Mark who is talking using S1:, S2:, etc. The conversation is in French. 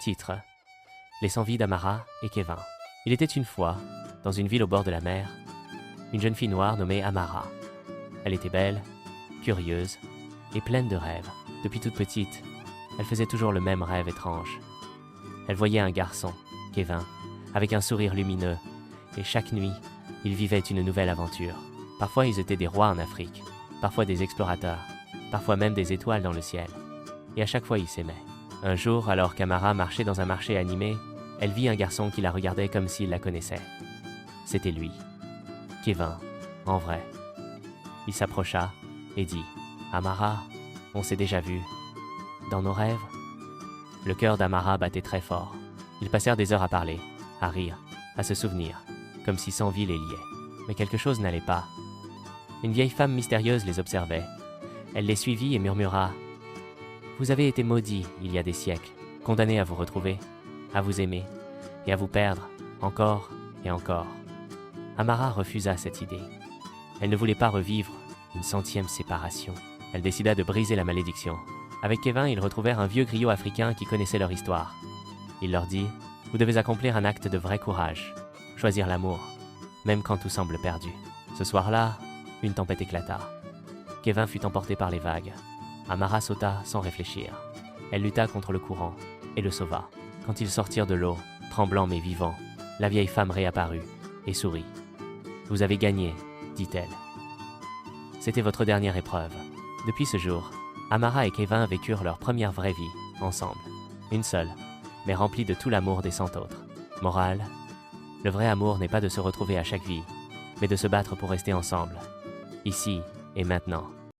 S1: Titre: Les 100 vies d'Amara et Kevin. Il était une fois, dans une ville au bord de la mer, une jeune fille noire nommée Amara. Elle était belle, curieuse et pleine de rêves. Depuis toute petite, elle faisait toujours le même rêve étrange. Elle voyait un garçon, Kevin, avec un sourire lumineux, et chaque nuit, ils vivaient une nouvelle aventure. Parfois ils étaient des rois en Afrique, parfois des explorateurs, parfois même des étoiles dans le ciel. Et à chaque fois ils s'aimaient. Un jour, alors qu'Amara marchait dans un marché animé, elle vit un garçon qui la regardait comme s'il la connaissait. C'était lui, Kevin, en vrai. Il s'approcha et dit « Amara, on s'est déjà vu. Dans nos rêves ?» Le cœur d'Amara battait très fort. Ils passèrent des heures à parler, à rire, à se souvenir, comme si 100 vies les liaient. Mais quelque chose n'allait pas. Une vieille femme mystérieuse les observait. Elle les suivit et murmura « Vous avez été maudits il y a des siècles, condamnés à vous retrouver, à vous aimer et à vous perdre, encore et encore. » Amara refusa cette idée. Elle ne voulait pas revivre une 100e séparation. Elle décida de briser la malédiction. Avec Kevin, ils retrouvèrent un vieux griot africain qui connaissait leur histoire. Il leur dit « Vous devez accomplir un acte de vrai courage, choisir l'amour, même quand tout semble perdu. » Ce soir-là, une tempête éclata. Kevin fut emporté par les vagues. Amara sauta sans réfléchir. Elle lutta contre le courant et le sauva. Quand ils sortirent de l'eau, tremblants mais vivants, la vieille femme réapparut et sourit. « Vous avez gagné, dit-elle. C'était votre dernière épreuve. » Depuis ce jour, Amara et Kevin vécurent leur première vraie vie, ensemble. Une seule, mais remplie de tout l'amour des 100 autres. Morale: le vrai amour n'est pas de se retrouver à chaque vie, mais de se battre pour rester ensemble, ici et maintenant.